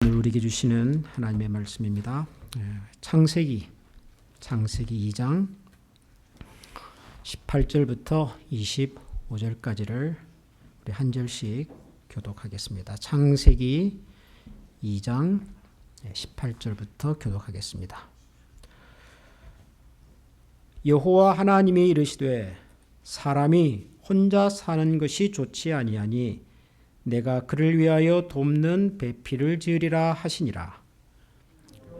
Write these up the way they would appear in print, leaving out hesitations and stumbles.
오늘 우리에게 주시는 하나님의 말씀입니다. 창세기 2장 18절부터 25절까지를 우리 한 절씩 교독하겠습니다. 창세기 2장 18절부터 교독하겠습니다. 여호와 하나님이 이르시되 사람이 혼자 사는 것이 좋지 아니하니 내가 그를 위하여 돕는 배필을 지으리라 하시니라.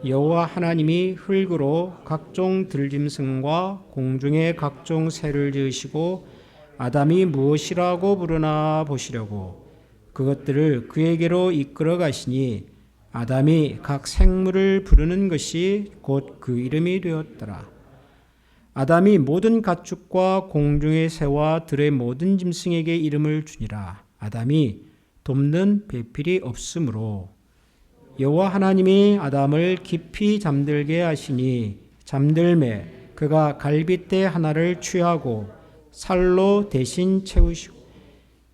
여호와 하나님이 흙으로 각종 들짐승과 공중의 각종 새를 지으시고 아담이 무엇이라고 부르나 보시려고 그것들을 그에게로 이끌어 가시니 아담이 각 생물을 부르는 것이 곧 그 이름이 되었더라. 아담이 모든 가축과 공중의 새와 들의 모든 짐승에게 이름을 주니라. 아담이 돕는 배필이 없으므로 여호와 하나님이 아담을 깊이 잠들게 하시니 잠들매 그가 갈빗대 하나를 취하고 살로 대신 채우시고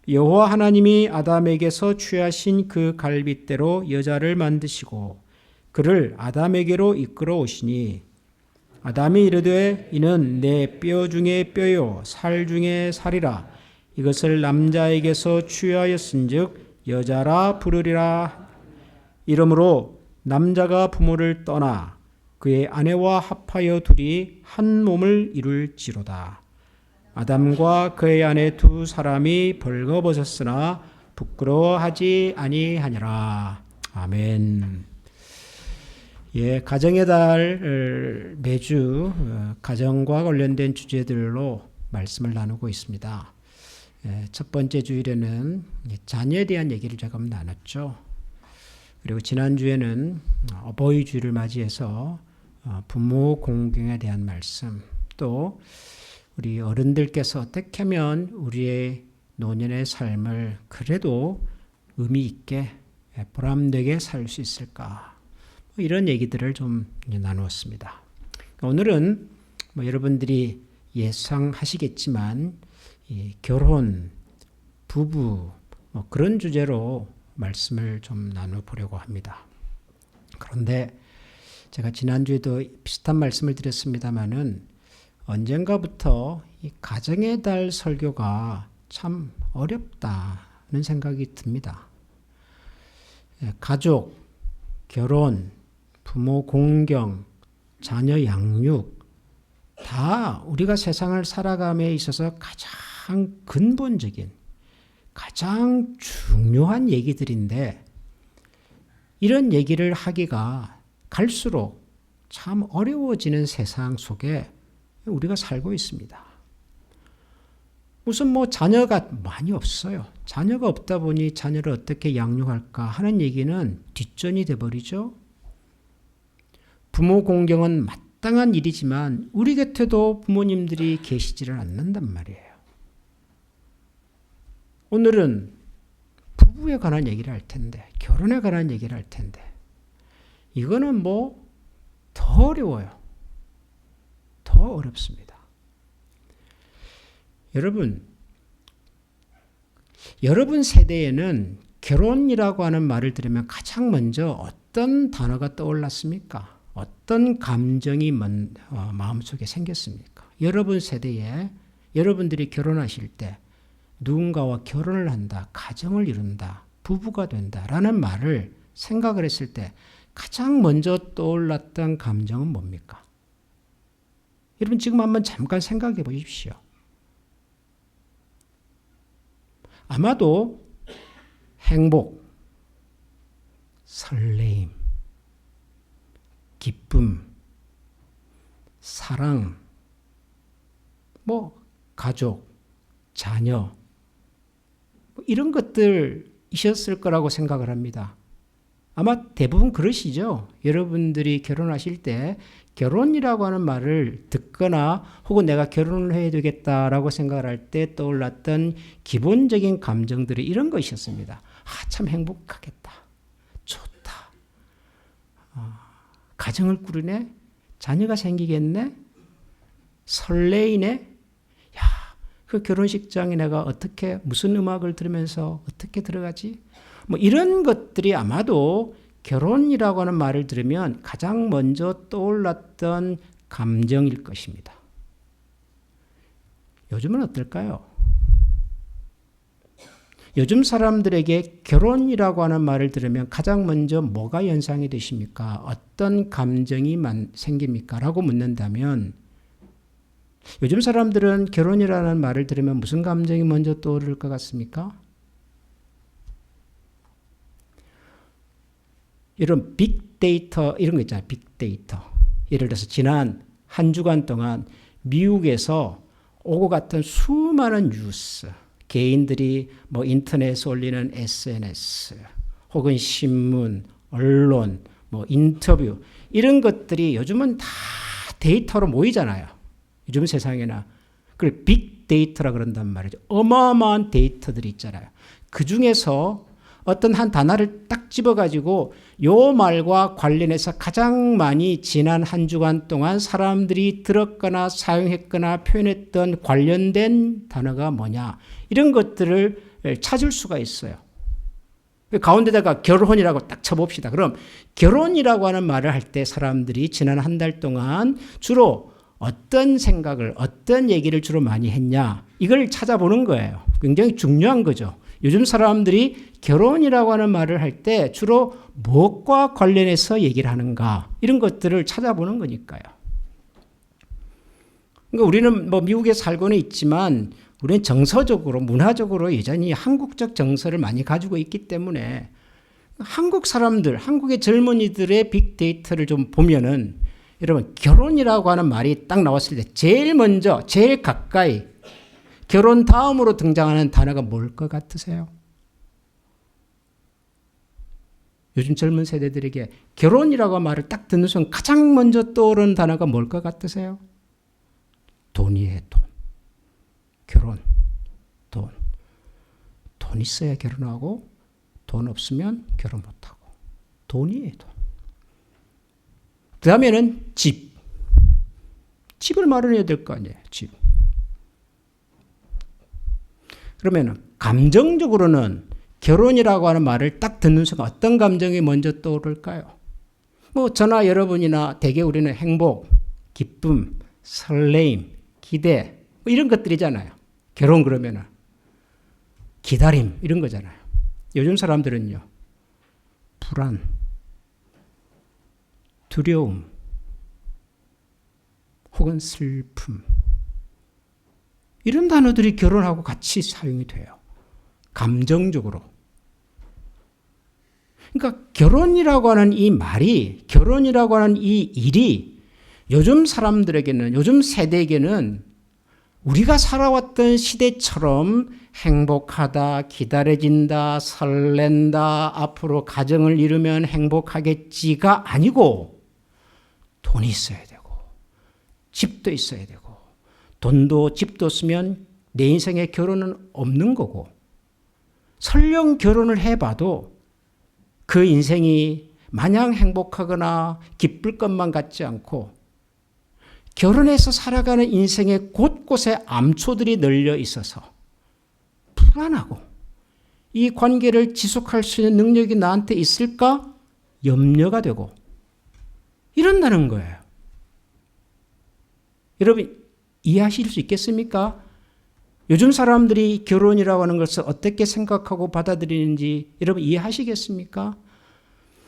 여호와 하나님이 아담에게서 취하신 그 갈빗대로 여자를 만드시고 그를 아담에게로 이끌어 오시니 아담이 이르되 이는 내 뼈 중에 뼈요 살 중에 살이라 이것을 남자에게서 취하였은즉 여자라 부르리라. 이러므로 남자가 부모를 떠나 그의 아내와 합하여 둘이 한 몸을 이룰지로다. 아담과 그의 아내 두 사람이 벌거벗었으나 부끄러워하지 아니하니라. 아멘. 가정의 달 매주 가정과 관련된 주제들로 말씀을 나누고 있습니다. 첫 번째 주일에는 자녀에 대한 얘기를 조금 나눴죠. 그리고 지난주에는 어버이 주일을 맞이해서 부모 공경에 대한 말씀, 또 우리 어른들께서 어떻게 하면 우리의 노년의 삶을 그래도 의미 있게 보람되게 살 수 있을까, 이런 얘기들을 좀 나누었습니다. 오늘은 여러분들이 예상하시겠지만 결혼, 부부 그런 주제로 말씀을 좀 나눠보려고 합니다. 그런데 제가 지난주에도 비슷한 말씀을 드렸습니다마는 언젠가부터 이 가정의 달 설교가 참 어렵다는 생각이 듭니다. 가족, 결혼, 부모 공경, 자녀 양육 다 우리가 세상을 살아감에 있어서 가장 근본적인, 가장 중요한 얘기들인데 이런 얘기를 하기가 갈수록 참 어려워지는 세상 속에 우리가 살고 있습니다. 무슨 자녀가 많이 없어요. 자녀가 없다 보니 자녀를 어떻게 양육할까 하는 얘기는 뒷전이 돼버리죠. 부모 공경은 마땅한 일이지만 우리 곁에도 부모님들이 계시지를 않는단 말이에요. 오늘은 부부에 관한 얘기를 할 텐데, 결혼에 관한 얘기를 할 텐데, 이거는 더 어려워요. 더 어렵습니다. 여러분 세대에는 결혼이라고 하는 말을 들으면 가장 먼저 어떤 단어가 떠올랐습니까? 어떤 감정이 마음속에 생겼습니까? 여러분 세대에 여러분들이 결혼하실 때 누군가와 결혼을 한다, 가정을 이룬다, 부부가 된다라는 말을 생각을 했을 때 가장 먼저 떠올랐던 감정은 뭡니까? 여러분 지금 한번 잠깐 생각해 보십시오. 아마도 행복, 설레임, 기쁨, 사랑, 가족, 자녀 이런 것들이셨을 거라고 생각을 합니다. 아마 대부분 그러시죠. 여러분들이 결혼하실 때 결혼이라고 하는 말을 듣거나 혹은 내가 결혼을 해야 되겠다라고 생각을 할 때 떠올랐던 기본적인 감정들이 이런 것이었습니다. 참 행복하겠다. 좋다. 가정을 꾸리네. 자녀가 생기겠네. 설레이네. 그 결혼식장에 내가 어떻게 무슨 음악을 들으면서 어떻게 들어가지? 이런 것들이 아마도 결혼이라고 하는 말을 들으면 가장 먼저 떠올랐던 감정일 것입니다. 요즘은 어떨까요? 요즘 사람들에게 결혼이라고 하는 말을 들으면 가장 먼저 뭐가 연상이 되십니까? 어떤 감정이 생깁니까? 라고 묻는다면 요즘 사람들은 결혼이라는 말을 들으면 무슨 감정이 먼저 떠오를 것 같습니까? 이런 빅데이터 이런 거 있잖아요. 빅데이터. 예를 들어서 지난 한 주간 동안 미국에서 오고 갔던 수많은 뉴스, 개인들이 뭐 인터넷에 올리는 SNS 혹은 신문, 언론, 뭐 인터뷰 이런 것들이 요즘은 다 데이터로 모이잖아요. 요즘 세상에나 그걸 빅데이터라 그런단 말이죠. 어마어마한 데이터들이 있잖아요. 그 중에서 어떤 한 단어를 딱 집어가지고 요 말과 관련해서 가장 많이 지난 한 주간 동안 사람들이 들었거나 사용했거나 표현했던 관련된 단어가 뭐냐 이런 것들을 찾을 수가 있어요. 가운데다가 결혼이라고 딱 쳐봅시다. 그럼 결혼이라고 하는 말을 할 때 사람들이 지난 한 달 동안 주로 어떤 생각을 어떤 얘기를 주로 많이 했냐 이걸 찾아보는 거예요. 굉장히 중요한 거죠. 요즘 사람들이 결혼이라고 하는 말을 할 때 주로 무엇과 관련해서 얘기를 하는가 이런 것들을 찾아보는 거니까요. 그러니까 우리는 뭐 미국에 살고는 있지만 우리는 정서적으로 문화적으로 여전히 한국적 정서를 많이 가지고 있기 때문에 한국 사람들, 한국의 젊은이들의 빅데이터를 좀 보면은 여러분 결혼이라고 하는 말이 딱 나왔을 때 제일 먼저 제일 가까이 결혼 다음으로 등장하는 단어가 뭘 것 같으세요? 요즘 젊은 세대들에게 결혼이라고 말을 딱 듣는 순간 가장 먼저 떠오르는 단어가 뭘 것 같으세요? 돈이에요. 돈. 결혼. 돈. 돈 있어야 결혼하고 돈 없으면 결혼 못하고. 돈이에요. 돈. 그 다음에는 집. 집을 마련해야 될 거 아니에요. 집. 그러면 감정적으로는 결혼이라고 하는 말을 딱 듣는 순간 어떤 감정이 먼저 떠오를까요? 뭐 저나 여러분이나 대개 우리는 행복, 기쁨, 설레임, 기대 뭐 이런 것들이잖아요. 결혼 그러면은 기다림 이런 거잖아요. 요즘 사람들은요. 불안, 두려움, 혹은 슬픔 이런 단어들이 결혼하고 같이 사용이 돼요. 감정적으로. 그러니까 결혼이라고 하는 이 말이, 결혼이라고 하는 이 일이 요즘 사람들에게는, 요즘 세대에게는 우리가 살아왔던 시대처럼 행복하다, 기다려진다, 설렌다, 앞으로 가정을 이루면 행복하겠지가 아니고 돈이 있어야 되고 집도 있어야 되고 돈도 집도 없으면 내 인생에 결혼은 없는 거고 설령 결혼을 해봐도 그 인생이 마냥 행복하거나 기쁠 것만 같지 않고 결혼해서 살아가는 인생의 곳곳에 암초들이 널려 있어서 불안하고 이 관계를 지속할 수 있는 능력이 나한테 있을까? 염려가 되고 이런다는 거예요. 여러분 이해하실 수 있겠습니까? 요즘 사람들이 결혼이라고 하는 것을 어떻게 생각하고 받아들이는지 여러분 이해하시겠습니까?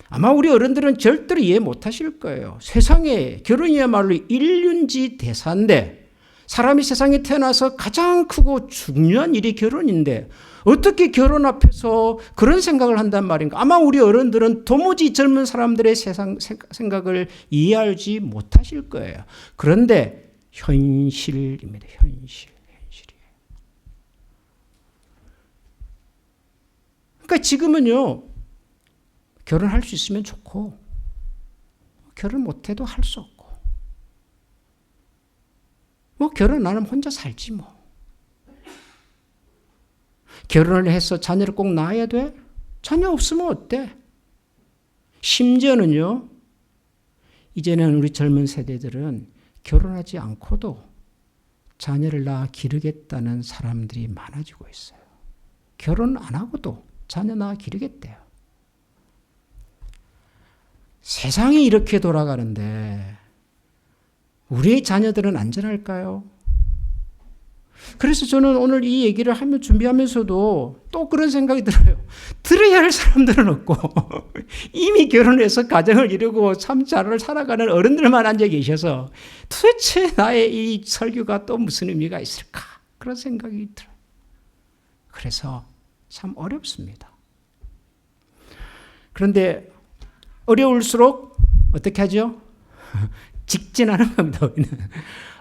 아마 우리 어른들은 절대로 이해 못하실 거예요. 세상에 결혼이야말로 일륜지 대사인데 사람이 세상에 태어나서 가장 크고 중요한 일이 결혼인데 어떻게 결혼 앞에서 그런 생각을 한단 말인가? 아마 우리 어른들은 도무지 젊은 사람들의 생각을 이해하지 못하실 거예요. 그런데 현실입니다. 현실이에요. 그러니까 지금은요. 결혼할 수 있으면 좋고 결혼 못해도 할 수 없고 뭐 결혼 안 하면 혼자 살지 뭐. 결혼을 해서 자녀를 꼭 낳아야 돼? 자녀 없으면 어때? 심지어는요. 이제는 우리 젊은 세대들은 결혼하지 않고도 자녀를 낳아 기르겠다는 사람들이 많아지고 있어요. 결혼 안 하고도 자녀 낳아 기르겠대요. 세상이 이렇게 돌아가는데 우리의 자녀들은 안전할까요? 그래서 저는 오늘 이 얘기를 준비하면서도 또 그런 생각이 들어요. 들어야 할 사람들은 없고 이미 결혼해서 가정을 이루고 참 잘 살아가는 어른들만 앉아 계셔서 도대체 나의 이 설교가 또 무슨 의미가 있을까? 그런 생각이 들어요. 그래서 참 어렵습니다. 그런데 어려울수록 어떻게 하죠? 직진하는 겁니다. 우리는.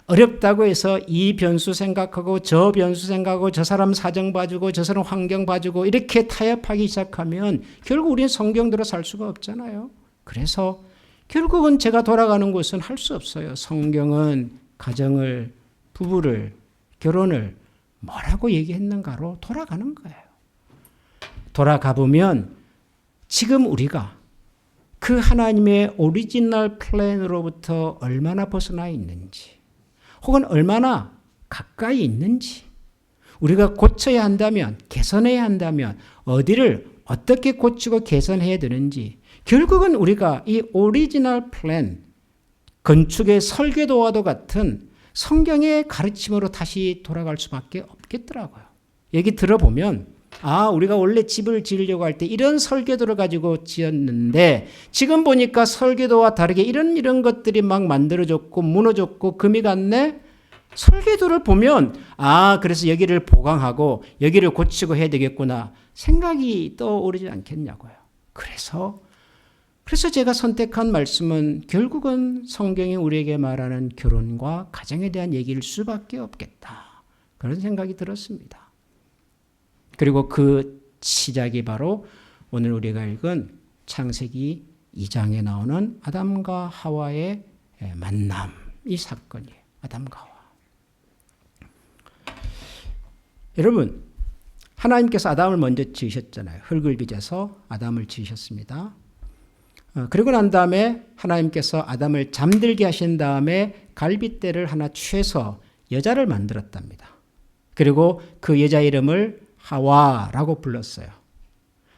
어렵다고 해서 이 변수 생각하고 저 변수 생각하고 저 사람 사정 봐주고 저 사람 환경 봐주고 이렇게 타협하기 시작하면 결국 우리는 성경대로 살 수가 없잖아요. 그래서 결국은 제가 돌아가는 곳은 할 수 없어요. 성경은 가정을, 부부를, 결혼을 뭐라고 얘기했는가로 돌아가는 거예요. 돌아가 보면 지금 우리가 그 하나님의 오리지널 플랜으로부터 얼마나 벗어나 있는지 혹은 얼마나 가까이 있는지 우리가 고쳐야 한다면 개선해야 한다면 어디를 어떻게 고치고 개선해야 되는지 결국은 우리가 이 오리지널 플랜 건축의 설계도와도 같은 성경의 가르침으로 다시 돌아갈 수밖에 없겠더라고요. 얘기 들어보면 우리가 원래 집을 지으려고 할 때 이런 설계도를 가지고 지었는데 지금 보니까 설계도와 다르게 이런 것들이 막 만들어졌고 무너졌고 금이 갔네. 설계도를 보면 그래서 여기를 보강하고 여기를 고치고 해야 되겠구나 생각이 떠오르지 않겠냐고요. 그래서 제가 선택한 말씀은 결국은 성경이 우리에게 말하는 결혼과 가정에 대한 얘기일 수밖에 없겠다. 그런 생각이 들었습니다. 그리고 그 시작이 바로 오늘 우리가 읽은 창세기 2장에 나오는 아담과 하와의 만남, 이 사건이에요. 아담과 하와. 여러분, 하나님께서 아담을 먼저 지으셨잖아요. 흙을 빚어서 아담을 지으셨습니다. 그리고 난 다음에 하나님께서 아담을 잠들게 하신 다음에 갈빗대를 하나 취해서 여자를 만들었답니다. 그리고 그 여자 이름을 하와라고 불렀어요.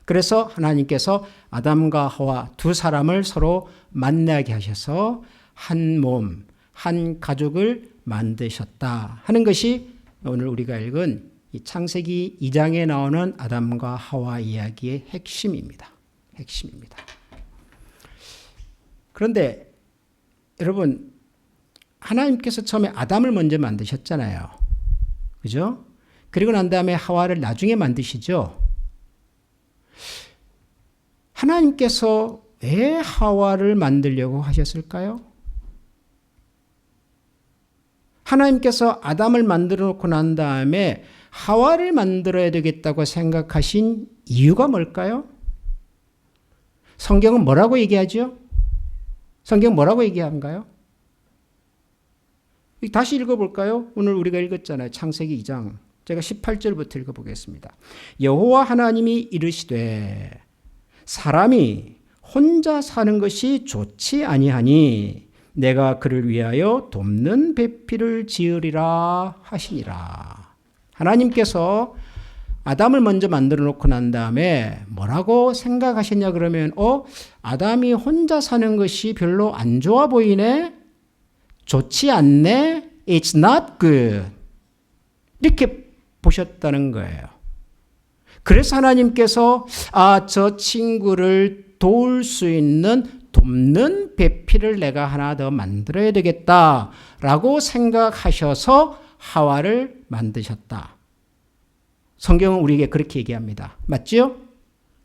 그래서 하나님께서 아담과 하와 두 사람을 서로 만나게 하셔서 한 몸, 한 가족을 만드셨다 하는 것이 오늘 우리가 읽은 이 창세기 2장에 나오는 아담과 하와 이야기의 핵심입니다. 핵심입니다. 그런데 여러분, 하나님께서 처음에 아담을 먼저 만드셨잖아요. 그죠? 그리고 난 다음에 하와를 나중에 만드시죠. 하나님께서 왜 하와를 만들려고 하셨을까요? 하나님께서 아담을 만들어 놓고 난 다음에 하와를 만들어야 되겠다고 생각하신 이유가 뭘까요? 성경은 뭐라고 얘기하죠? 성경 뭐라고 얘기한가요? 다시 읽어볼까요? 오늘 우리가 읽었잖아요. 창세기 2장. 제가 18절부터 읽어보겠습니다. 여호와 하나님이 이르시되 사람이 혼자 사는 것이 좋지 아니하니 내가 그를 위하여 돕는 배필을 지으리라 하시니라. 하나님께서 아담을 먼저 만들어 놓고 난 다음에 뭐라고 생각하셨냐 그러면 아담이 혼자 사는 것이 별로 안 좋아 보이네? 좋지 않네? It's not good. 이렇게 보셨다는 거예요. 그래서 하나님께서 저 친구를 도울 수 있는 돕는 배필을 내가 하나 더 만들어야 되겠다라고 생각하셔서 하와를 만드셨다. 성경은 우리에게 그렇게 얘기합니다. 맞죠?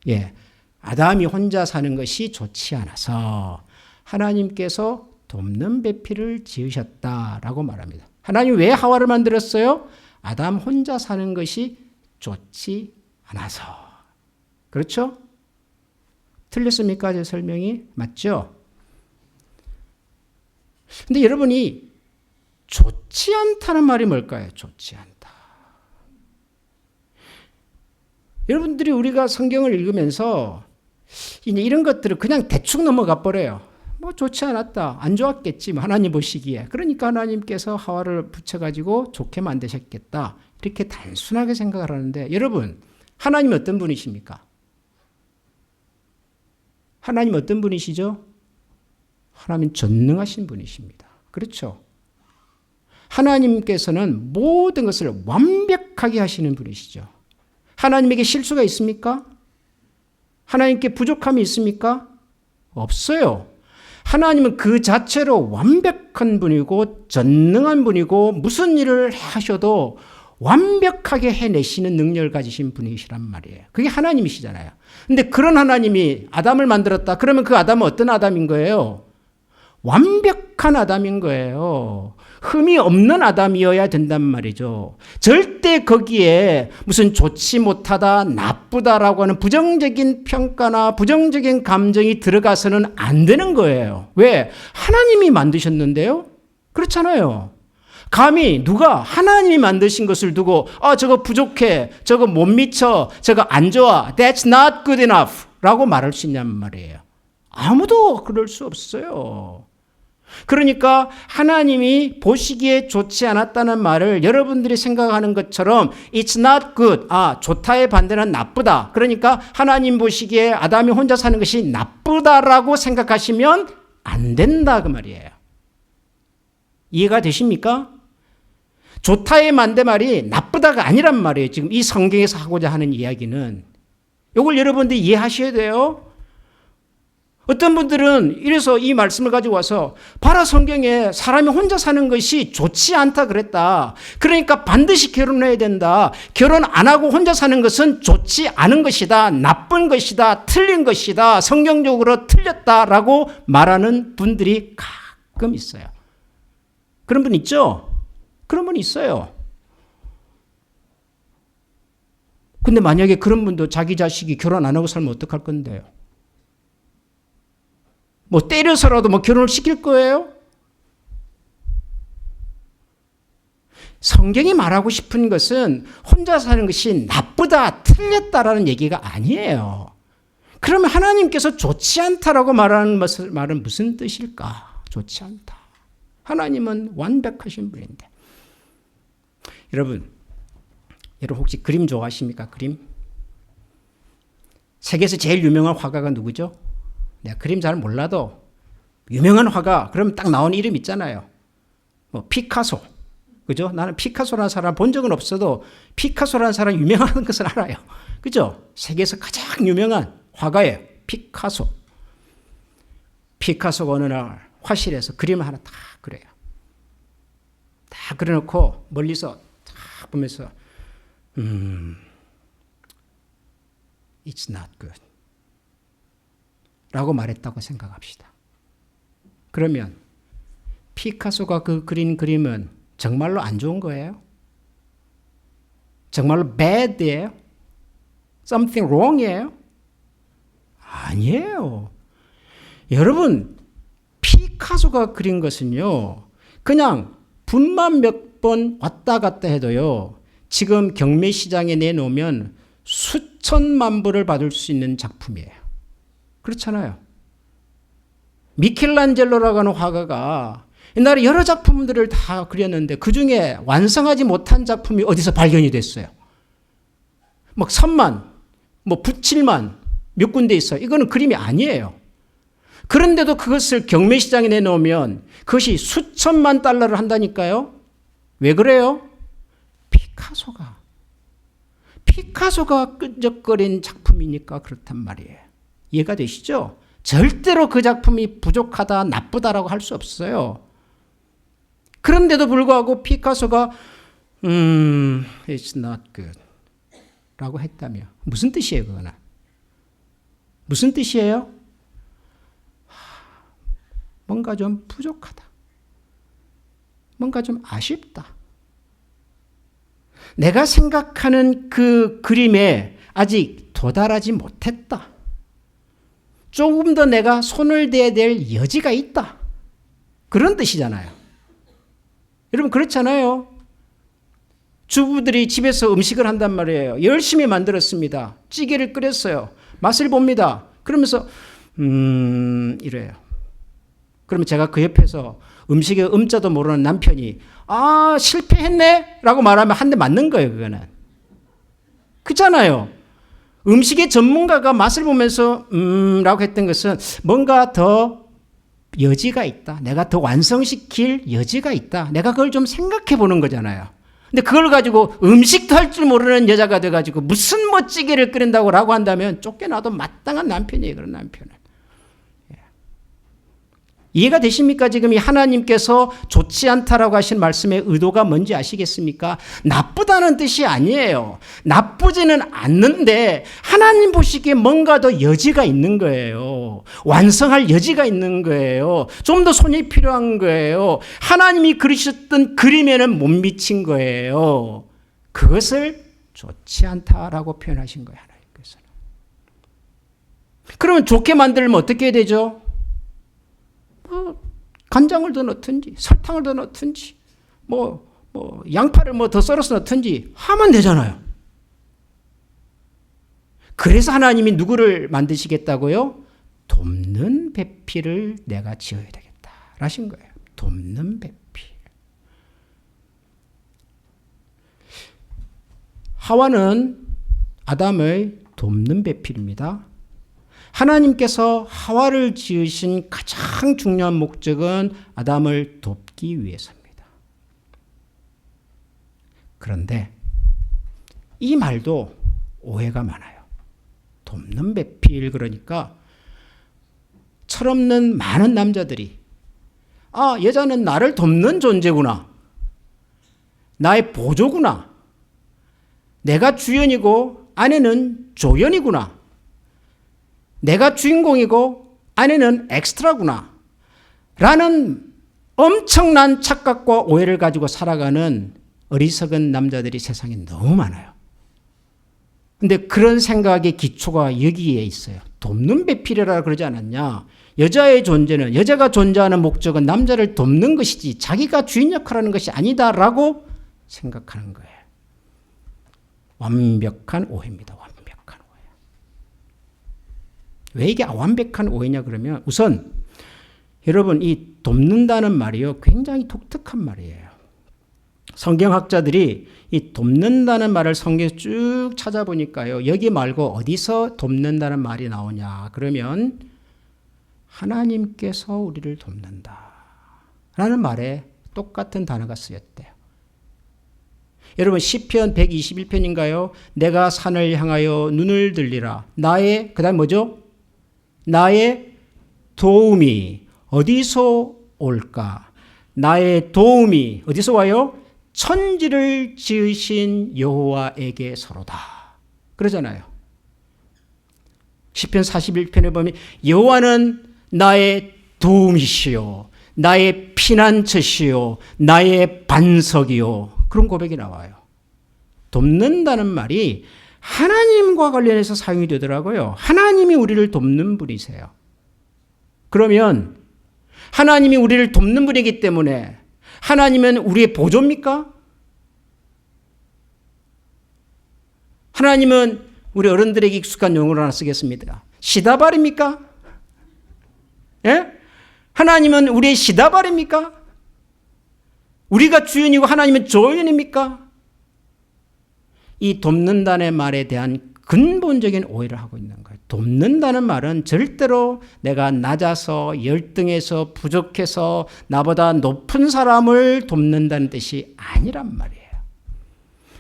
예. 아담이 혼자 사는 것이 좋지 않아서 하나님께서 돕는 배필을 지으셨다라고 말합니다. 하나님 왜 하와를 만들었어요? 아담 혼자 사는 것이 좋지 않아서. 그렇죠? 틀렸습니까? 제 설명이? 맞죠? 근데 여러분이 좋지 않다는 말이 뭘까요? 좋지 않다. 여러분들이 우리가 성경을 읽으면서 이제 이런 것들을 그냥 대충 넘어가 버려요. 좋지 않았다. 안 좋았겠지. 하나님 보시기에. 그러니까 하나님께서 하와를 붙여가지고 좋게 만드셨겠다. 이렇게 단순하게 생각을 하는데 여러분, 하나님 어떤 분이십니까? 하나님 어떤 분이시죠? 하나님 전능하신 분이십니다. 그렇죠? 하나님께서는 모든 것을 완벽하게 하시는 분이시죠. 하나님에게 실수가 있습니까? 하나님께 부족함이 있습니까? 없어요. 하나님은 그 자체로 완벽한 분이고 전능한 분이고 무슨 일을 하셔도 완벽하게 해내시는 능력을 가지신 분이시란 말이에요. 그게 하나님이시잖아요. 근데 그런 하나님이 아담을 만들었다. 그러면 그 아담은 어떤 아담인 거예요? 완벽한 아담인 거예요. 흠이 없는 아담이어야 된단 말이죠. 절대 거기에 무슨 좋지 못하다, 나쁘다라고 하는 부정적인 평가나 부정적인 감정이 들어가서는 안 되는 거예요. 왜? 하나님이 만드셨는데요? 그렇잖아요. 감히 누가 하나님이 만드신 것을 두고 저거 부족해, 저거 못 미쳐, 저거 안 좋아, that's not good enough 라고 말할 수 있냔 말이에요. 아무도 그럴 수 없어요. 그러니까 하나님이 보시기에 좋지 않았다는 말을 여러분들이 생각하는 것처럼 it's not good, 좋다의 반대는 나쁘다. 그러니까 하나님 보시기에 아담이 혼자 사는 것이 나쁘다라고 생각하시면 안 된다 그 말이에요. 이해가 되십니까? 좋다의 반대말이 나쁘다가 아니란 말이에요. 지금 이 성경에서 하고자 하는 이야기는. 이걸 여러분들이 이해하셔야 돼요. 어떤 분들은 이래서 이 말씀을 가지고 와서 봐라 성경에 사람이 혼자 사는 것이 좋지 않다 그랬다. 그러니까 반드시 결혼해야 된다. 결혼 안 하고 혼자 사는 것은 좋지 않은 것이다. 나쁜 것이다. 틀린 것이다. 성경적으로 틀렸다라고 말하는 분들이 가끔 있어요. 그런 분 있죠? 그런 분 있어요. 근데 만약에 그런 분도 자기 자식이 결혼 안 하고 살면 어떡할 건데요? 뭐 때려서라도 결혼을 시킬 거예요? 성경이 말하고 싶은 것은 혼자 사는 것이 나쁘다, 틀렸다라는 얘기가 아니에요. 그러면 하나님께서 좋지 않다라고 말하는 말은 무슨 뜻일까? 좋지 않다. 하나님은 완벽하신 분인데. 여러분 혹시 그림 좋아하십니까? 그림? 세계에서 제일 유명한 화가가 누구죠? 내가 그림 잘 몰라도 유명한 화가 그러면 딱 나오는 이름 있잖아요. 피카소. 그죠? 나는 피카소라는 사람 본 적은 없어도 피카소라는 사람 유명한 것을 알아요. 그죠? 세계에서 가장 유명한 화가예요. 피카소. 피카소가 어느 날 화실에서 그림을 하나 딱 그려요. 딱 그려놓고 멀리서 딱 보면서 It's not good 라고 말했다고 생각합시다. 그러면 피카소가 그 그린 그림은 정말로 안 좋은 거예요? 정말로 bad이에요? Something wrong이에요? 아니에요. 여러분 피카소가 그린 것은요 그냥 분만 몇 번 왔다 갔다 해도요 지금 경매시장에 내놓으면 수천만 불을 받을 수 있는 작품이에요. 그렇잖아요. 미켈란젤로라고 하는 화가가 옛날에 여러 작품들을 다 그렸는데 그중에 완성하지 못한 작품이 어디서 발견이 됐어요. 막 선만, 붓칠만 몇 군데 있어요. 이거는 그림이 아니에요. 그런데도 그것을 경매시장에 내놓으면 그것이 수천만 달러를 한다니까요. 왜 그래요? 피카소가 끈적거린 작품이니까 그렇단 말이에요. 이해가 되시죠? 절대로 그 작품이 부족하다, 나쁘다라고 할 수 없어요. 그런데도 불구하고 피카소가 It's not good 라고 했다며. 무슨 뜻이에요, 그거는? 무슨 뜻이에요? 뭔가 좀 부족하다. 뭔가 좀 아쉽다. 내가 생각하는 그 그림에 아직 도달하지 못했다. 조금 더 내가 손을 대야 될 여지가 있다. 그런 뜻이잖아요. 여러분 그렇잖아요. 주부들이 집에서 음식을 한단 말이에요. 열심히 만들었습니다. 찌개를 끓였어요. 맛을 봅니다. 그러면서 이래요. 그러면 제가 그 옆에서 음식의 음자도 모르는 남편이 실패했네? 라고 말하면 한 대 맞는 거예요. 그거는. 그렇잖아요. 음식의 전문가가 맛을 보면서 라고 했던 것은 뭔가 더 여지가 있다. 내가 더 완성시킬 여지가 있다. 내가 그걸 좀 생각해 보는 거잖아요. 근데 그걸 가지고 음식도 할 줄 모르는 여자가 돼가지고 무슨 멋지게를 끓인다고 라고 한다면 쫓겨나도 마땅한 남편이에요. 그런 남편은. 이해가 되십니까? 지금 이 하나님께서 좋지 않다라고 하신 말씀의 의도가 뭔지 아시겠습니까? 나쁘다는 뜻이 아니에요. 나쁘지는 않는데 하나님 보시기에 뭔가 더 여지가 있는 거예요. 완성할 여지가 있는 거예요. 좀 더 손이 필요한 거예요. 하나님이 그리셨던 그림에는 못 미친 거예요. 그것을 좋지 않다라고 표현하신 거예요. 하나님께서는. 그러면 좋게 만들면 어떻게 해야 되죠? 간장을 더 넣든지 설탕을 더 넣든지 양파를 더 썰어서 넣든지 하면 되잖아요. 그래서 하나님이 누구를 만드시겠다고요? 돕는 배필을 내가 지어야 되겠다 하신 거예요. 돕는 배필. 하와는 아담의 돕는 배필입니다. 하나님께서 하와를 지으신 가장 중요한 목적은 아담을 돕기 위해서입니다. 그런데 이 말도 오해가 많아요. 돕는 배필, 그러니까 철없는 많은 남자들이 여자는 나를 돕는 존재구나. 나의 보조구나. 내가 주연이고 아내는 조연이구나. 내가 주인공이고 아내는 엑스트라구나 라는 엄청난 착각과 오해를 가지고 살아가는 어리석은 남자들이 세상에 너무 많아요. 그런데 그런 생각의 기초가 여기에 있어요. 돕는 배필이라 그러지 않았냐. 여자의 존재는, 여자가 존재하는 목적은 남자를 돕는 것이지 자기가 주인 역할을 하는 것이 아니다라고 생각하는 거예요. 완벽한 오해입니다. 완벽한 오해. 왜 이게 완벽한 오해냐 그러면, 우선 여러분, 이 돕는다는 말이요, 굉장히 독특한 말이에요. 성경학자들이 이 돕는다는 말을 성경에서 쭉 찾아보니까요, 여기 말고 어디서 돕는다는 말이 나오냐 그러면 하나님께서 우리를 돕는다 라는 말에 똑같은 단어가 쓰였대요. 여러분, 시편 121편인가요? 내가 산을 향하여 눈을 들리라. 나의, 그 다음 뭐죠? 나의 도움이 어디서 올까? 나의 도움이 어디서 와요? 천지를 지으신 여호와에게서로다. 그러잖아요. 시편 41편에 보면 여호와는 나의 도움이시요, 나의 피난처시요, 나의 반석이요. 그런 고백이 나와요. 돕는다는 말이 하나님과 관련해서 사용이 되더라고요. 하나님이 우리를 돕는 분이세요. 그러면 하나님이 우리를 돕는 분이기 때문에 하나님은 우리의 보조입니까? 하나님은 우리 어른들에게 익숙한 용어를 하나 쓰겠습니다. 시다발입니까? 예? 하나님은 우리의 시다발입니까? 우리가 주인이고 하나님은 조연입니까? 이 돕는다는 말에 대한 근본적인 오해를 하고 있는 거예요. 돕는다는 말은 절대로 내가 낮아서 열등해서 부족해서 나보다 높은 사람을 돕는다는 뜻이 아니란 말이에요.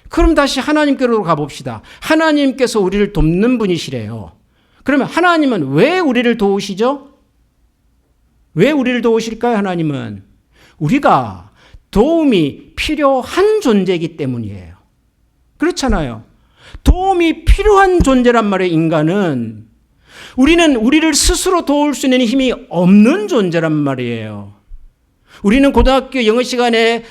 그럼 다시 하나님께로 가봅시다. 하나님께서 우리를 돕는 분이시래요. 그러면 하나님은 왜 우리를 도우시죠? 왜 우리를 도우실까요? 하나님은 우리가 도움이 필요한 존재이기 때문이에요. 그렇잖아요. 도움이 필요한 존재란 말이에요. 인간은. 우리는 우리를 스스로 도울 수 있는 힘이 없는 존재란 말이에요. 우리는 고등학교 영어 시간에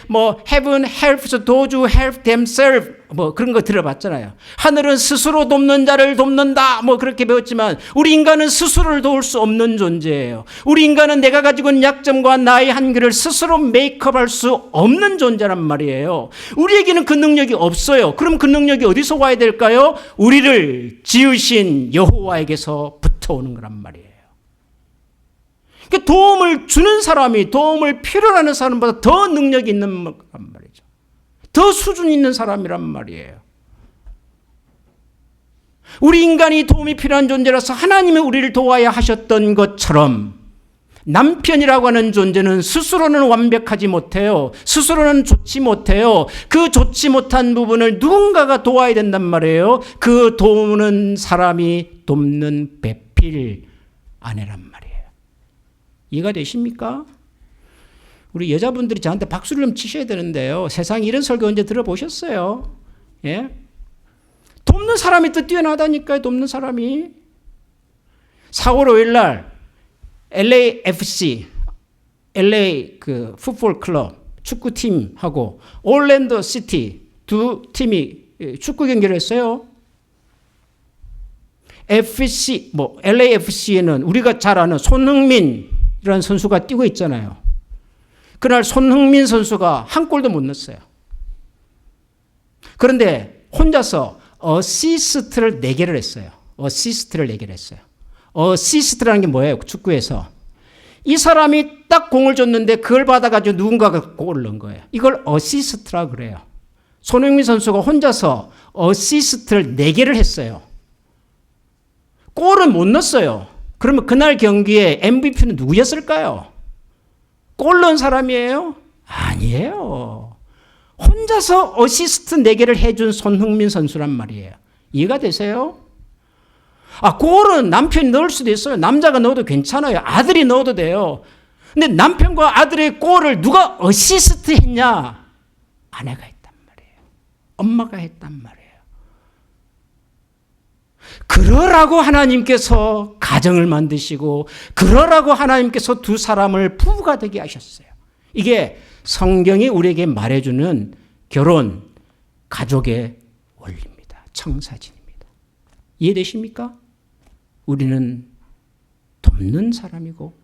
heaven helps those who help themselves 그런 거 들어봤잖아요. 하늘은 스스로 돕는 자를 돕는다 그렇게 배웠지만 우리 인간은 스스로를 도울 수 없는 존재예요. 우리 인간은 내가 가지고 있는 약점과 나의 한계를 스스로 메이크업할 수 없는 존재란 말이에요. 우리에게는 그 능력이 없어요. 그럼 그 능력이 어디서 와야 될까요? 우리를 지으신 여호와에게서부터 오는 거란 말이에요. 도움을 주는 사람이 도움을 필요로 하는 사람보다 더 능력이 있는 말이죠. 더 수준 있는 사람이란 말이에요. 우리 인간이 도움이 필요한 존재라서 하나님이 우리를 도와야 하셨던 것처럼 남편이라고 하는 존재는 스스로는 완벽하지 못해요. 스스로는 좋지 못해요. 그 좋지 못한 부분을 누군가가 도와야 된단 말이에요. 그 도우는 사람이 돕는 배필 아내란 말이에요. 이해가 되십니까? 우리 여자분들이 저한테 박수를 좀 치셔야 되는데요. 세상에 이런 설교 언제 들어보셨어요? 예? 돕는 사람이 또 뛰어나다니까요. 돕는 사람이. 4월 5일 날 LAFC, LA 그 풋볼 클럽 축구팀하고 올랜도 시티 두 팀이 축구 경기를 했어요. FC, LAFC에는 우리가 잘 아는 손흥민이라는 선수가 뛰고 있잖아요. 그날 손흥민 선수가 한 골도 못 넣었어요. 그런데 혼자서 어시스트를 4개를 했어요. 어시스트를 4개를 했어요. 어시스트라는 게 뭐예요? 축구에서. 이 사람이 딱 공을 줬는데 그걸 받아가지고 누군가가 골을 넣은 거예요. 이걸 어시스트라고 그래요. 손흥민 선수가 혼자서 어시스트를 4개를 했어요. 골은 못 넣었어요. 그러면 그날 경기에 MVP는 누구였을까요? 골 넣은 사람이에요? 아니에요. 혼자서 어시스트 4개를 해준 손흥민 선수란 말이에요. 이해가 되세요? 골은 남편이 넣을 수도 있어요. 남자가 넣어도 괜찮아요. 아들이 넣어도 돼요. 근데 남편과 아들의 골을 누가 어시스트 했냐? 아내가 했단 말이에요. 엄마가 했단 말이에요. 그러라고 하나님께서 가정을 만드시고 그러라고 하나님께서 두 사람을 부부가 되게 하셨어요. 이게 성경이 우리에게 말해주는 결혼, 가족의 원리입니다. 청사진입니다. 이해되십니까? 우리는 돕는 사람이고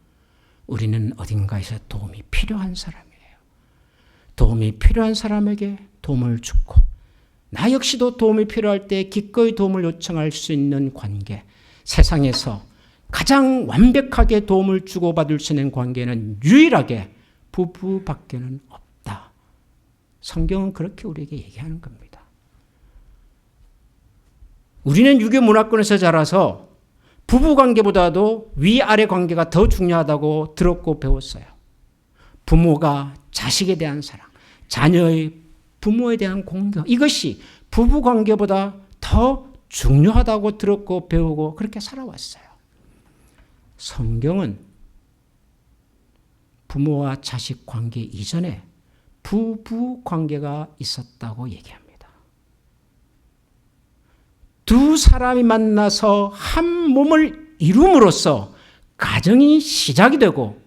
우리는 어딘가에서 도움이 필요한 사람이에요. 도움이 필요한 사람에게 도움을 주고 나 역시도 도움이 필요할 때 기꺼이 도움을 요청할 수 있는 관계. 세상에서 가장 완벽하게 도움을 주고받을 수 있는 관계는 유일하게 부부밖에는 없다. 성경은 그렇게 우리에게 얘기하는 겁니다. 우리는 유교 문화권에서 자라서 부부관계보다도 위아래 관계가 더 중요하다고 들었고 배웠어요. 부모가 자식에 대한 사랑, 자녀의 부모에 대한 공경, 이것이 부부관계보다 더 중요하다고 들었고 배우고 그렇게 살아왔어요. 성경은 부모와 자식 관계 이전에 부부 관계가 있었다고 얘기합니다. 두 사람이 만나서 한 몸을 이룸으로써 가정이 시작이 되고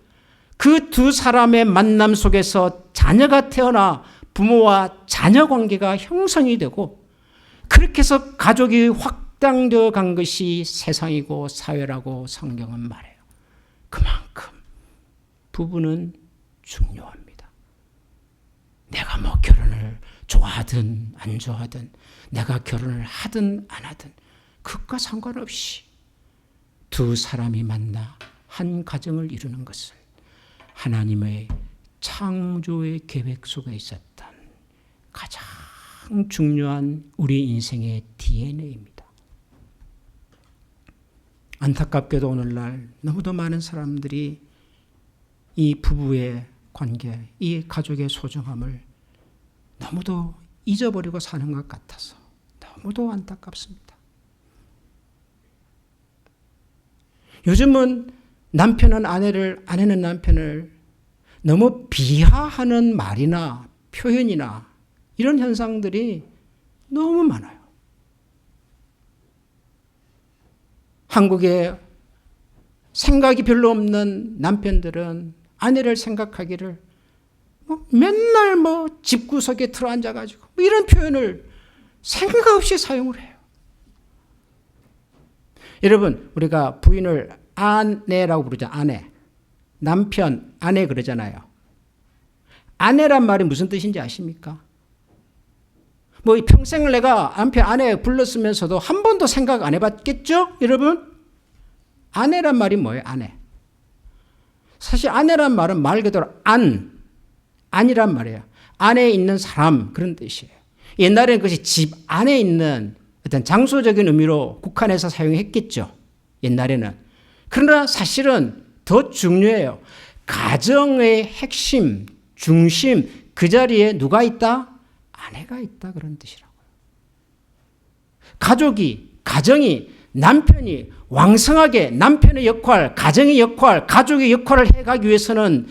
그 두 사람의 만남 속에서 자녀가 태어나 부모와 자녀 관계가 형성이 되고 그렇게 해서 가족이 확장되어 간 것이 세상이고 사회라고 성경은 말해요. 그만큼 부부는 중요합니다. 내가 뭐 결혼을 좋아하든 안 좋아하든 내가 결혼을 하든 안 하든 그것과 상관없이 두 사람이 만나 한 가정을 이루는 것은 하나님의 창조의 계획 속에 있었던 가장 중요한 우리 인생의 DNA입니다. 안타깝게도 오늘날 너무도 많은 사람들이 이 부부의 관계, 이 가족의 소중함을 너무도 잊어버리고 사는 것 같아서 너무도 안타깝습니다. 요즘은 남편은 아내를, 아내는 남편을 너무 비하하는 말이나 표현이나 이런 현상들이 너무 많아요. 한국에 생각이 별로 없는 남편들은 아내를 생각하기를 맨날 집구석에 들어앉아가지고 이런 표현을 생각 없이 사용을 해요. 여러분, 우리가 부인을 아내라고 부르죠. 아내. 남편, 아내 그러잖아요. 아내란 말이 무슨 뜻인지 아십니까? 평생을 내가 남편, 아내 불렀으면서도 한 번도 생각 안 해봤겠죠? 여러분? 아내란 말이 뭐예요? 아내. 사실 아내란 말은 말 그대로 안이란 말이에요. 안에 있는 사람 그런 뜻이에요. 옛날에는 그것이 집 안에 있는 어떤 장소적인 의미로 국한해서 사용했겠죠. 옛날에는. 그러나 사실은 더 중요해요. 가정의 핵심, 중심, 그 자리에 누가 있다? 아내가 있다, 그런 뜻이라고. 가정이, 남편이 왕성하게 남편의 역할, 가정의 역할, 가족의 역할을 해가기 위해서는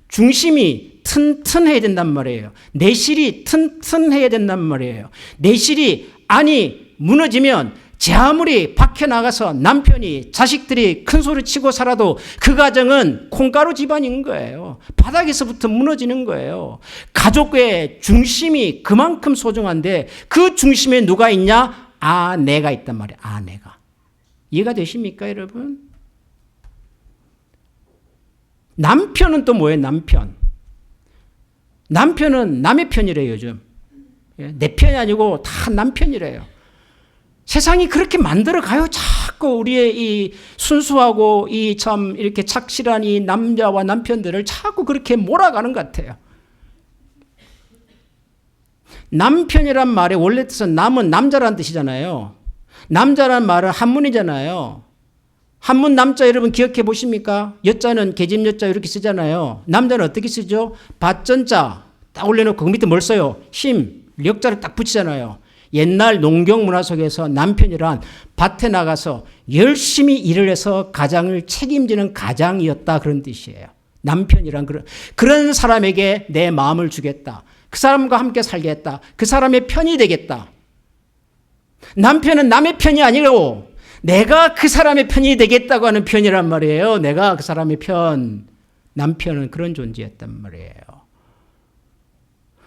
중심이 튼튼해야 된단 말이에요. 내실이 튼튼해야 된단 말이에요. 내실이 안이 무너지면 제 아무리 밖에 나가서 남편이 자식들이 큰 소리 치고 살아도 그 가정은 콩가루 집안인 거예요. 바닥에서부터 무너지는 거예요. 가족의 중심이 그만큼 소중한데 그 중심에 누가 있냐? 아내가 있단 말이에요. 아내가. 이해가 되십니까, 여러분? 남편은 또 뭐예요? 남편은 남의 편이래요, 요즘. 내 편이 아니고 다 남편이래요. 세상이 그렇게 만들어 가요. 자꾸 우리의 이 순수하고 이 참 이렇게 착실한 이 남자와 남편들을 자꾸 그렇게 몰아가는 것 같아요. 남편이란 말의 원래 뜻은 남은 남자란 뜻이잖아요. 남자란 말은 한문이잖아요. 한문 남자 여러분 기억해 보십니까? 여자는 계집 여자 이렇게 쓰잖아요. 남자는 어떻게 쓰죠? 밭전자 딱 올려놓고 그 밑에 뭘 써요? 역자를 딱 붙이잖아요. 옛날 농경 문화 속에서 남편이란 밭에 나가서 열심히 일을 해서 가장을 책임지는 가장이었다, 그런 뜻이에요. 남편이란 그런 사람에게 내 마음을 주겠다. 그 사람과 함께 살겠다. 그 사람의 편이 되겠다. 남편은 남의 편이 아니고 내가 그 사람의 편이 되겠다고 하는 편이란 말이에요. 내가 그 사람의 편. 남편은 그런 존재였단 말이에요.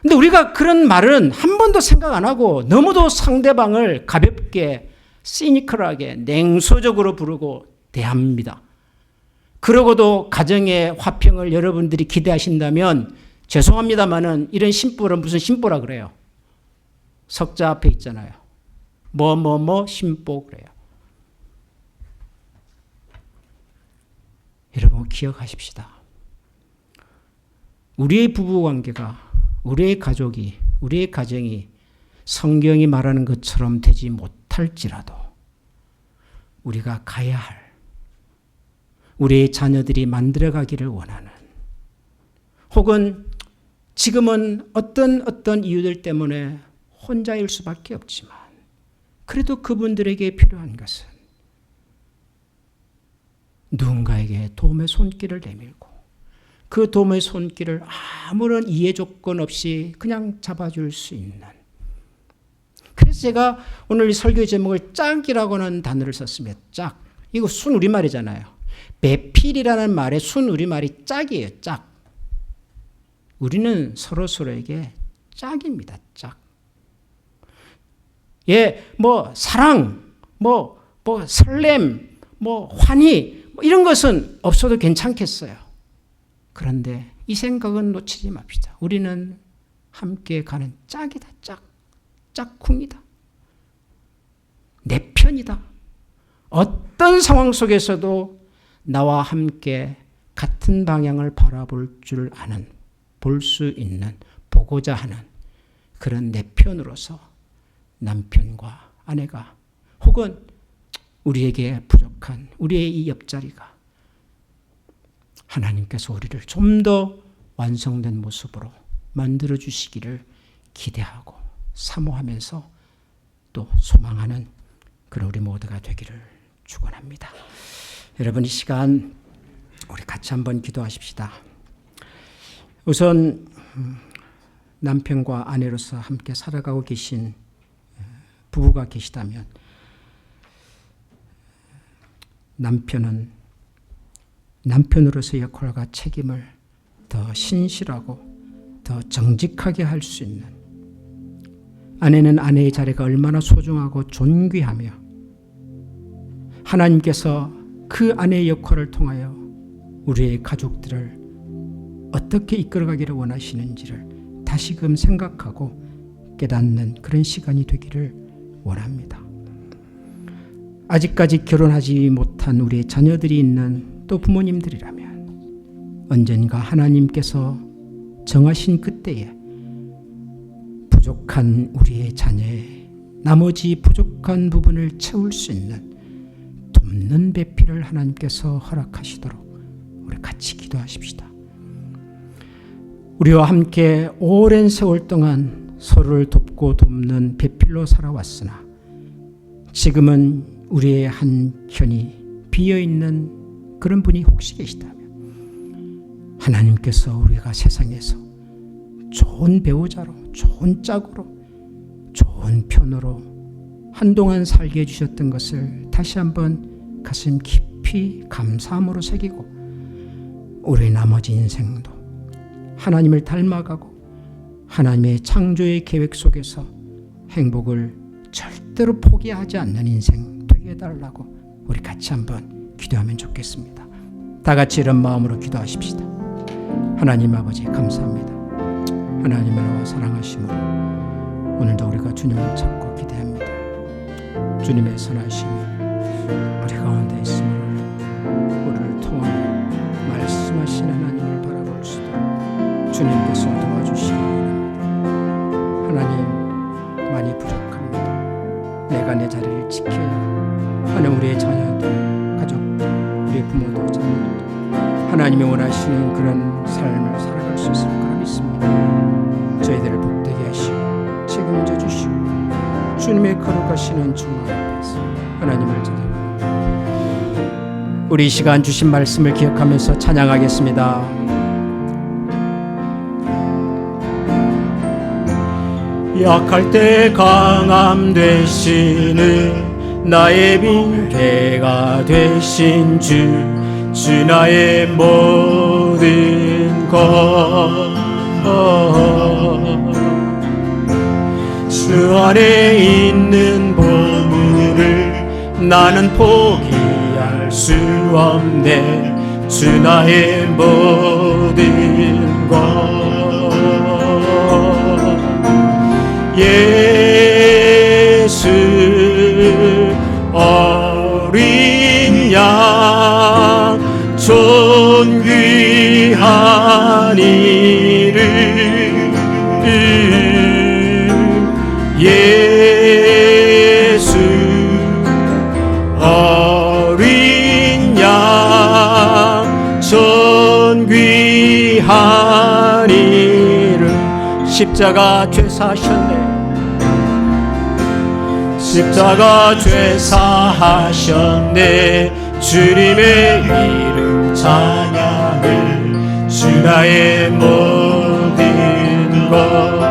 근데 우리가 그런 말은 한 번도 생각 안 하고 너무도 상대방을 가볍게 시니컬하게 냉소적으로 부르고 대합니다. 그러고도 가정의 화평을 여러분들이 기대하신다면 죄송합니다만은 이런 신보를 무슨 신보라 그래요? 석자 앞에 있잖아요. 신보 그래요. 여러분 기억하십시다. 우리의 부부관계가, 우리의 가족이, 우리의 가정이 성경이 말하는 것처럼 되지 못할지라도 우리가 가야 할, 우리의 자녀들이 만들어가기를 원하는, 혹은 지금은 어떤 이유들 때문에 혼자일 수밖에 없지만 그래도 그분들에게 필요한 것은 누군가에게 도움의 손길을 내밀고 그 도움의 손길을 아무런 이해 조건 없이 그냥 잡아줄 수 있는. 그래서 제가 오늘 이 설교의 제목을 짝이라고 하는 단어를 썼습니다. 짝. 이거 순 우리말이잖아요. 배필이라는 말의 순 우리말이 짝이에요. 짝. 우리는 서로서로에게 짝입니다. 짝. 사랑, 설렘, 환희, 환희 이런 것은 없어도 괜찮겠어요. 그런데 이 생각은 놓치지 맙시다. 우리는 함께 가는 짝이다. 짝꿍이다. 내 편이다. 어떤 상황 속에서도 나와 함께 같은 방향을 바라볼 줄 아는, 볼 수 있는, 보고자 하는 그런 내 편으로서 남편과 아내가, 혹은 우리에게 부족한 우리의 이 옆자리가 하나님께서 우리를 좀 더 완성된 모습으로 만들어 주시기를 기대하고 사모하면서 또 소망하는 그런 우리 모두가 되기를 축원합니다. 여러분, 이 시간 우리 같이 한번 기도하십시다. 우선 남편과 아내로서 함께 살아가고 계신 부부가 계시다면 남편은 남편으로서의 역할과 책임을 더 신실하고 더 정직하게 할 수 있는, 아내는 아내의 자리가 얼마나 소중하고 존귀하며 하나님께서 그 아내의 역할을 통하여 우리의 가족들을 어떻게 이끌어가기를 원하시는지를 다시금 생각하고 깨닫는 그런 시간이 되기를 원합니다. 아직까지 결혼하지 못한 우리의 자녀들이 있는 또 부모님들이라면 언젠가 하나님께서 정하신 그때에 부족한 우리의 자녀의 나머지 부족한 부분을 채울 수 있는 돕는 배필을 하나님께서 허락하시도록 우리 같이 기도하십시다. 우리와 함께 오랜 세월 동안 서로를 돕고 돕는 배필로 살아왔으나 지금은 우리의 한켠이 비어있는 그런 분이 혹시 계시다면 하나님께서 우리가 세상에서 좋은 배우자로, 좋은 짝으로, 좋은 편으로 한동안 살게 해주셨던 것을 다시 한번 가슴 깊이 감사함으로 새기고 우리 나머지 인생도 하나님을 닮아가고 하나님의 창조의 계획 속에서 행복을 절대로 포기하지 않는 인생 되게 해달라고 우리 같이 한번 기도하면 좋겠습니다. 다 같이 이런 마음으로 기도하십시다. 하나님 아버지 감사합니다. 하나님의 나와 사랑하심으로 오늘도 우리가 주님을 찾고 기대합니다. 주님의 선하심이 우리 가운데 있음을 우리를 통하여 말씀하신 하나님을 바라볼 수 있도록 주님께서 도와주시기 원합니다. 하나님 많이 부족합니다. 내가 내 자리를 지켜야 하나님 우리의 자녀들, 가족들, 우리의 부모들, 자녀들 하나님이 원하시는 그런 삶을 살아갈 수 있을 거라 믿습니다. 저희들을 복되게 하시고 책임져 주시고 주님의 거룩하시는 주님 앞에서 하나님을 찾아봅니다. 우리 이 시간 주신 말씀을 기억하면서 찬양하겠습니다. 약할 때 강함 되시는 나의 빙계가 되신 주 나의 모든 것 주 안에 있는 보물을 나는 포기할 수 없네. 주 나의 모든 것 예수 어린 양 존귀한 이를 예수 어린 양 존귀한 이를 십자가 죄 사셨네. 십자가 죄 사하셨네. 주님의 이름 찬양을 주 나의 모든 것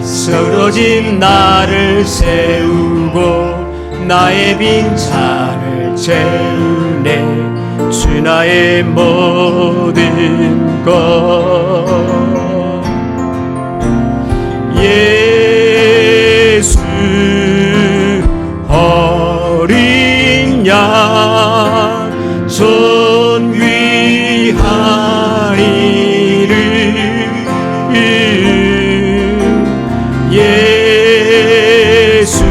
쓰러진 나를 세우고 나의 빈잔을 채우네. 주 나의 모든 것 예수 어린 양 존귀한 이를 예수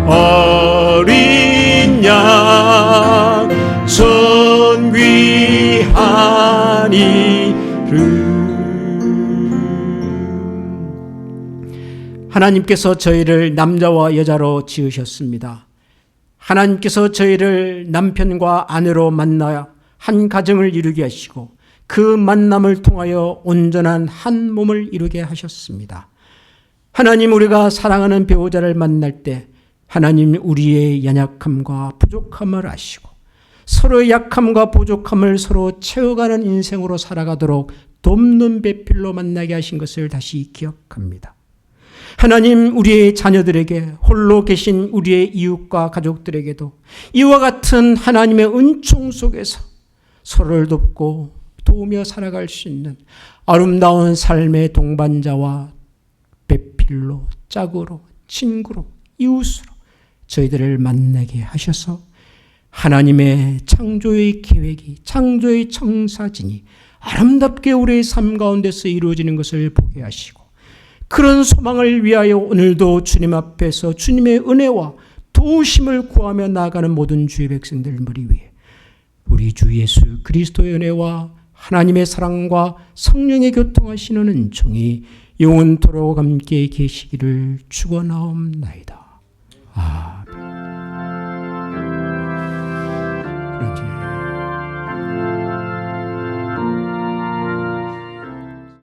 어린 양 존귀한 이를 하나님께서 저희를 남자와 여자로 지으셨습니다. 하나님께서 저희를 남편과 아내로 만나 한 가정을 이루게 하시고 그 만남을 통하여 온전한 한 몸을 이루게 하셨습니다. 하나님 우리가 사랑하는 배우자를 만날 때 하나님 우리의 연약함과 부족함을 아시고 서로의 약함과 부족함을 서로 채워가는 인생으로 살아가도록 돕는 배필로 만나게 하신 것을 다시 기억합니다. 하나님 우리의 자녀들에게 홀로 계신 우리의 이웃과 가족들에게도 이와 같은 하나님의 은총 속에서 서로를 돕고 도우며 살아갈 수 있는 아름다운 삶의 동반자와 배필로 짝으로 친구로 이웃으로 저희들을 만나게 하셔서 하나님의 창조의 계획이 창조의 청사진이 아름답게 우리의 삶 가운데서 이루어지는 것을 보게 하시고 그런 소망을 위하여 오늘도 주님 앞에서 주님의 은혜와 도우심을 구하며 나아가는 모든 주의 백성들 머리 위에 우리 주 예수 그리스도의 은혜와 하나님의 사랑과 성령의 교통하시는 은총이 영원토록 함께 계시기를 축원하옵나이다. 아멘.